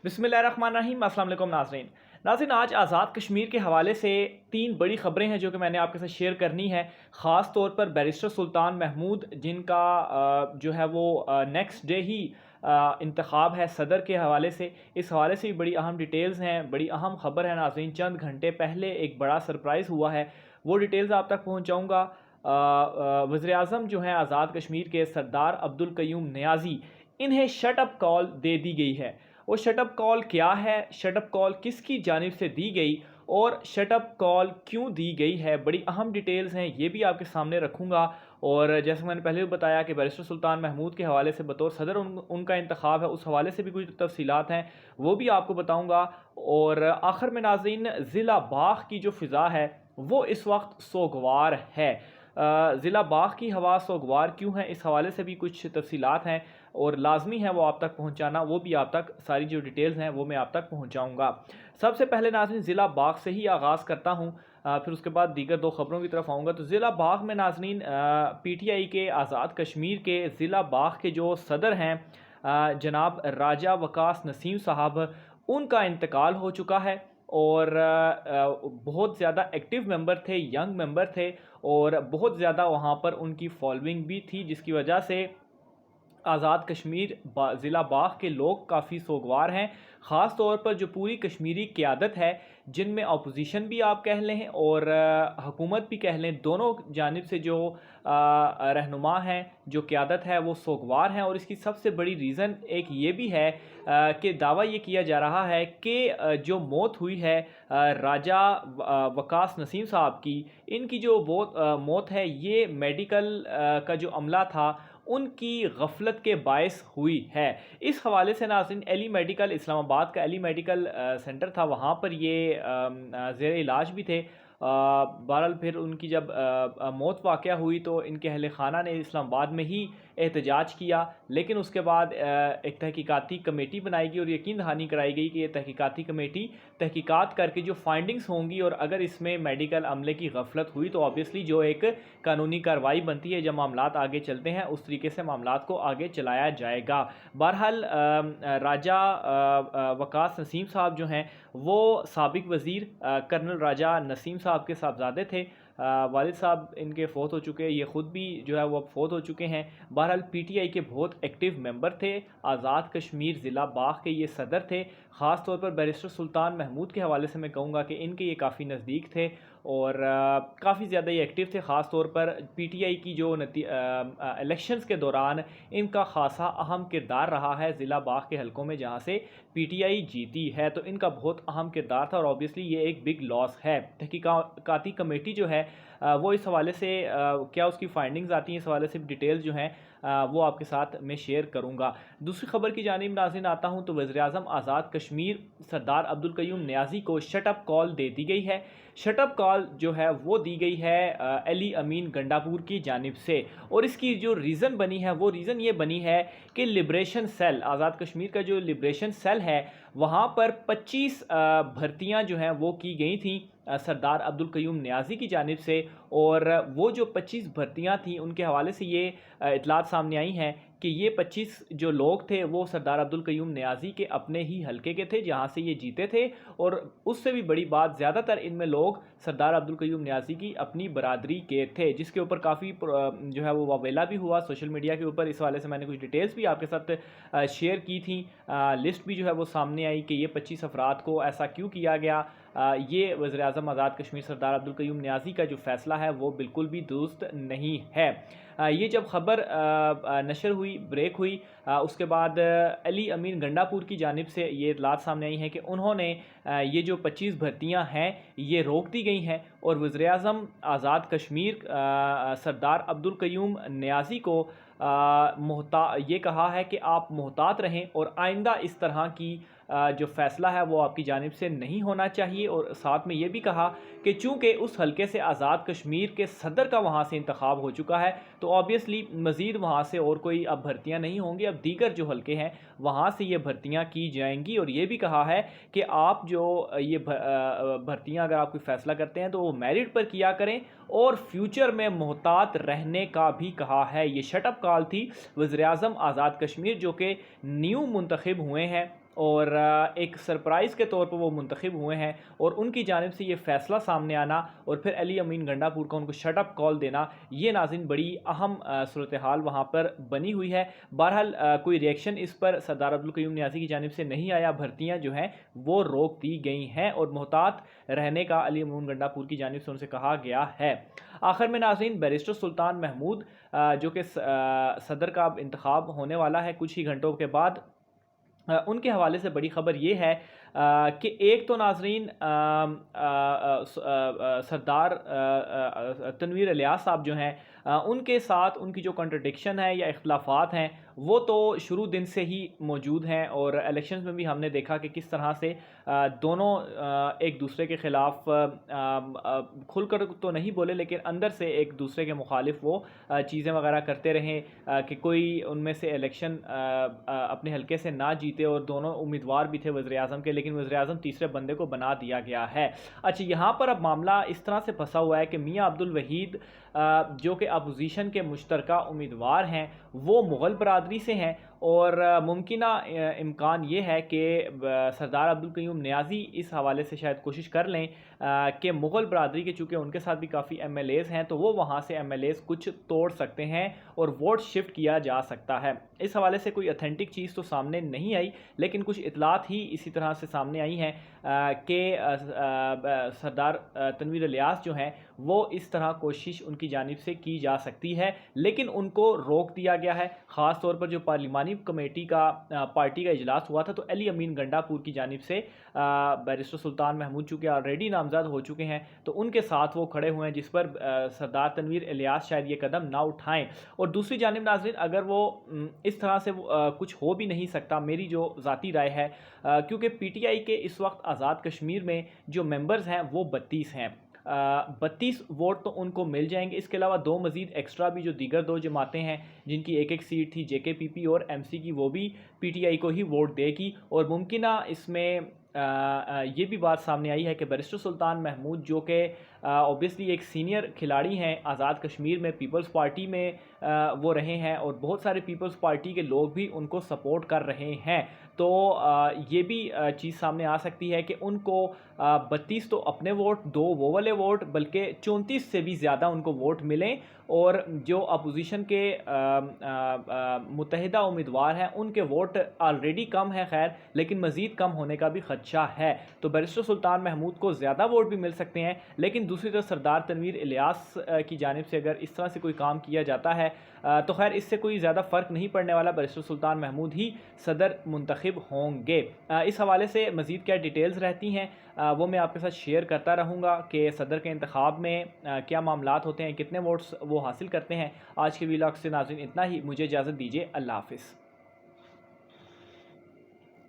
बिस्मिल्लाहिर्रहमानिर्रहीम। अस्सलाम वालेकुम नाज़रीन, आज आज़ाद कश्मीर के हवाले से 3 बड़ी ख़बरें हैं जो कि मैंने आपके साथ शेयर करनी है। ख़ास तौर पर बैरिस्टर सुल्तान महमूद जिनका जो है वो नेक्स्ट डे ही इंतखाब है सदर के हवाले से। इस हवाले से भी बड़ी अहम डिटेल्स हैं, बड़ी अहम ख़बर है नाज़रीन। चंद घंटे पहले एक बड़ा सरप्राइज़ हुआ है, वो डिटेल्स आप तक पहुँचाऊँगा। वज़ीर-ए-आज़म जो हैं आज़ाद कश्मीर के सरदार अब्दुल क़य्यूम नियाज़ी, इन्हें शट अप कॉल दे दी गई है। वो शटअप कॉल क्या है, शटअप कॉल किसकी जानिब से दी गई और शटअप कॉल क्यों दी गई है, बड़ी अहम डिटेल्स हैं, ये भी आपके सामने रखूँगा। और जैसे मैंने पहले भी बताया कि बैरिस्टर सुल्तान महमूद के हवाले से बतौर सदर उनका इंतखाब है, उस हवाले से भी कुछ तफसीलात हैं, वो भी आपको बताऊँगा। और आखिर में नाज़रीन, ज़िला बाग़ की जो फ़िज़ा है वो इस वक्त सोगवार है। ज़िला बाग़ की हवा सोगवार क्यों है, इस हवाले से भी कुछ तफसीलात हैं और लाजमी है वो आप तक पहुंचाना, वो भी आप तक सारी जो डिटेल्स हैं वो मैं आप तक पहुंचाऊंगा। सबसे पहले नाज़रीन ज़िला बाग़ से ही आगाज़ करता हूं, फिर उसके बाद दीगर 2 ख़बरों की तरफ आऊँगा। तो ज़िला बाग़ में नाज़रीन पीटीआई के आज़ाद कश्मीर के ज़िला बाग़ के जो सदर हैं जनाब राजा वकास नसीम साहब, उनका इंतकाल हो चुका है। और बहुत ज़्यादा एक्टिव मेंबर थे, यंग मेंबर थे और बहुत ज़्यादा वहाँ पर उनकी फॉलोइंग भी थी, जिसकी वजह से आज़ाद कश्मीर ज़िला बाग़ के लोग काफ़ी सोगवार हैं। ख़ास तौर पर जो पूरी कश्मीरी क़यादत है, जिनमें अपोजिशन भी आप कह लें और हुकूमत भी कह लें, दोनों जानिब से जो रहनुमा हैं, जो क़यादत है, वो सोगवार हैं। और इसकी सबसे बड़ी रीज़न एक ये भी है कि दावा ये किया जा रहा है कि जो मौत हुई है राजा वकास नसीम साहब की, इनकी जो मौत है ये मेडिकल का जो अमला था उनकी गफलत के बायस हुई है। इस हवाले से नाज़रीन एली मेडिकल, इस्लामाबाद का एली मेडिकल सेंटर था, वहाँ पर ये ज़ेर इलाज भी थे। बहरहाल फिर उनकी जब मौत वाक़या हुई तो इनके अहल ख़ाना ने इस्लामाबाद में ही एहतजाज किया, लेकिन उसके बाद एक तहकीकाती कमेटी बनाई गई और यकीन दहानी कराई गई कि ये तहकीकाती कमेटी तहकीकात करके जो फाइंडिंग्स होंगी और अगर इसमें मेडिकल अमले की गफलत हुई तो ऑब्वियसली जो एक कानूनी कार्रवाई बनती है, जब मामलात आगे चलते हैं उस तरीके से मामलात को आगे चलाया जाएगा। बहरहाल राजा वकास नसीम साहब जो हैं वो साबिक वज़ीर कर्नल राजा नसीम साहब के साहबजादे थे। वालिद साहब इनके फ़ौत हो चुके हैं, ये ख़ुद भी जो है वो अब फ़ौत हो चुके हैं। बहरहाल पीटीआई के बहुत एक्टिव मेंबर थे, आज़ाद कश्मीर ज़िला बाग़ के ये सदर थे। ख़ास तौर पर बैरिस्टर सुल्तान महमूद के हवाले से मैं कहूँगा कि इनके ये काफ़ी नज़दीक थे और काफ़ी ज़्यादा ये एक्टिव थे। ख़ास तौर पर पीटीआई की जो इलेक्शंस के दौरान इनका ख़ासा अहम किरदार रहा है ज़िला बाग़ के हलकों में जहाँ से पीटीआई जीती है, तो इनका बहुत अहम किरदार था और ऑब्वियसली ये एक बिग लॉस है। तहकीकाती कमेटी जो है वो इस हवाले से क्या उसकी फाइंडिंग्स आती हैं, इस हवाले से डिटेल्स जो हैं वो आपके साथ मैं शेयर करूँगा। दूसरी खबर की जानिब नाज़रीन आता हूँ तो वज़ीर-ए-आज़म आज़ाद कश्मीर सरदार अब्दुल क़य्यूम नियाज़ी को शटअप कॉल दे दी गई है। शटअप कॉल जो है वो दी गई है अली अमीन गंडापुर की जानिब से और इसकी जो रीज़न बनी है वो रीज़न ये बनी है कि लिब्रेशन सेल, आज़ाद कश्मीर का जो लिब्रेशन सेल है, वहाँ पर 25 भर्तियाँ जो हैं वो की गई थी सरदार अब्दुल क़य्यूम नियाज़ी की जानिब से। और वो जो 25 भर्तियाँ थीं उनके हवाले से ये इतलात सामने आई हैं कि ये 25 जो लोग थे वो सरदार अब्दुल क़य्यूम नियाज़ी के अपने ही हलके के थे जहाँ से ये जीते थे। और उससे भी बड़ी बात, ज़्यादातर इनमें लोग सरदार अब्दुल क़य्यूम नियाज़ी की अपनी बरादरी के थे, जिसके ऊपर काफ़ी जो है वो वावेला भी हुआ सोशल मीडिया के ऊपर। इस वाले से मैंने कुछ डिटेल्स भी आपके साथ शेयर की थी, लिस्ट भी जो है वो सामने आई कि ये 25 अफराद को ऐसा क्यों किया गया। ये वज़ीर-ए-आज़म आज़ाद कश्मीर सरदार अब्दुल क़य्यूम नियाज़ी का जो फ़ैसला है वो बिल्कुल भी दुरुस्त नहीं है। ये जब ख़बर नशर हुई, ब्रेक हुई, उसके बाद अली अमीन गंडापुर की जानिब से ये इतलात सामने आई हैं कि उन्होंने ये जो 25 भर्तियाँ हैं ये रोक दी गई हैं और वज़ीर-ए-आज़म आज़ाद कश्मीर सरदार अब्दुल क़य्यूम नियाज़ी को ये कहा है कि आप मोहतात रहें और आइंदा इस तरह की जो फ़ैसला है वो आपकी जानिब से नहीं होना चाहिए। और साथ में ये भी कहा कि चूँकि उस हलके से आज़ाद कश्मीर के सदर का वहाँ से इंतखाब हो चुका है तो ऑब्वियसली मज़ीद वहाँ से और कोई अब भर्तियाँ नहीं होंगी, अब दीगर जो हलके हैं वहाँ से ये भर्तियाँ की जाएंगी। और ये भी कहा है कि आप जो ये भर्तियाँ अगर आप कोई फ़ैसला करते हैं तो वो मेरिट पर किया करें और फ्यूचर में मोहतात रहने का भी कहा है। ये शटअप कॉल थी वज़ीर-ए-आज़म आज़ाद कश्मीर जो कि न्यू मुंतखब हुए हैं اور ایک سرپرائز کے طور پر وہ منتخب ہوئے ہیں، اور ان کی جانب سے یہ فیصلہ سامنے آنا اور پھر علی امین گنڈا پور کا ان کو شٹ اپ کال دینا، یہ ناظرین بڑی اہم صورتحال وہاں پر بنی ہوئی ہے۔ بہرحال کوئی ریئیکشن اس پر سردار عبدالقیوم نیازی کی جانب سے نہیں آیا، بھرتیاں جو ہیں وہ روک دی گئی ہیں اور محتاط رہنے کا علی امین گنڈا پور کی جانب سے ان سے کہا گیا ہے۔ آخر میں ناظرین بیرسٹر سلطان محمود جو کہ صدر کا اب انتخاب ہونے والا ہے کچھ ہی گھنٹوں کے بعد، ان کے حوالے سے بڑی خبر یہ ہے کہ ایک تو ناظرین سردار تنویر الیاس صاحب جو ہیں ان کے ساتھ ان کی جو کنٹرڈکشن ہے یا اختلافات ہیں وہ تو شروع دن سے ہی موجود ہیں، اور الیکشنز میں بھی ہم نے دیکھا کہ کس طرح سے دونوں ایک دوسرے کے خلاف کھل کر تو نہیں بولے لیکن اندر سے ایک دوسرے کے مخالف وہ چیزیں وغیرہ کرتے رہیں کہ کوئی ان میں سے الیکشن اپنے حلقے سے نہ جیتے، اور دونوں امیدوار بھی تھے وزیر اعظم کے لیکن وزیر اعظم تیسرے بندے کو بنا دیا گیا ہے۔ اچھا، یہاں پر اب معاملہ اس طرح سے پھنسا ہوا ہے کہ میاں عبدالوحید جو کہ اپوزیشن کے مشترکہ امیدوار ہیں وہ مغل برادری سے ہیں، اور ممکنہ امکان یہ ہے کہ سردار عبدالقیوم نیازی اس حوالے سے شاید کوشش کر لیں کہ مغل برادری کے چونکہ ان کے ساتھ بھی کافی ایم ایل ایز ہیں تو وہ وہاں سے ایم ایل ایز کچھ توڑ سکتے ہیں اور ووٹ شفٹ کیا جا سکتا ہے۔ اس حوالے سے کوئی اتھینٹک چیز تو سامنے نہیں آئی لیکن کچھ اطلاعات ہی اسی طرح سے سامنے آئی ہیں کہ سردار تنویر الیاس جو ہیں وہ اس طرح کوشش ان کی جانب سے کی جا سکتی ہے لیکن ان کو روک دیا گیا ہے، خاص طور پر جو پارلیمانی کمیٹی کا پارٹی کا اجلاس ہوا تھا تو علی امین گنڈا پور کی جانب سے بیرسٹر سلطان محمود چونکہ آلریڈی نامزد ہو چکے ہیں تو ان کے ساتھ وہ کھڑے ہوئے ہیں، جس پر سردار تنویر الیاس شاید یہ قدم نہ اٹھائیں۔ اور دوسری جانب ناظرین اگر وہ اس طرح سے کچھ ہو بھی نہیں سکتا، میری جو ذاتی رائے ہے کیونکہ پی ٹی آئی کے اس وقت آزاد کشمیر میں جو ممبرز ہیں وہ 32 ہیں، 32 ووٹ تو ان کو مل جائیں گے، اس کے علاوہ دو مزید ایکسٹرا بھی جو دیگر دو جماعتیں ہیں جن کی ایک ایک سیٹ تھی، جے کے پی پی اور ایم سی کی، وہ بھی پی ٹی آئی کو ہی ووٹ دے گی، اور ممکنہ اس میں یہ بھی بات سامنے آئی ہے کہ بیرسٹر سلطان محمود جو کہ اوبیسلی ایک سینئر کھلاڑی ہیں آزاد کشمیر میں، پیپلز پارٹی میں وہ رہے ہیں اور بہت سارے پیپلز پارٹی کے لوگ بھی ان کو سپورٹ کر رہے ہیں، تو یہ بھی چیز سامنے آ سکتی ہے کہ ان کو 32 تو اپنے ووٹ، 2 وہ والے ووٹ، بلکہ 34 سے بھی زیادہ ان کو ووٹ ملیں، اور جو اپوزیشن کے متحدہ امیدوار ہیں ان کے ووٹ آلریڈی کم ہے خیر لیکن مزید کم ہونے کا بھی خدشہ ہے، تو بیرسٹر سلطان محمود کو زیادہ ووٹ بھی مل سکتے ہیں، لیکن دوسری طرف سردار تنویر الیاس کی جانب سے اگر اس طرح سے کوئی کام کیا جاتا ہے تو خیر اس سے کوئی زیادہ فرق نہیں پڑنے والا، بیرسٹر سلطان محمود ہی صدر منتخب ہوں گے۔ اس حوالے سے مزید کیا ڈیٹیلز رہتی ہیں وہ میں آپ کے ساتھ شیئر کرتا رہوں گا کہ صدر کے انتخاب میں کیا معاملات ہوتے ہیں، کتنے ووٹس وہ حاصل کرتے ہیں۔ آج کے ویلاگ سے ناظرین اتنا ہی، مجھے اجازت دیجیے، اللہ حافظ۔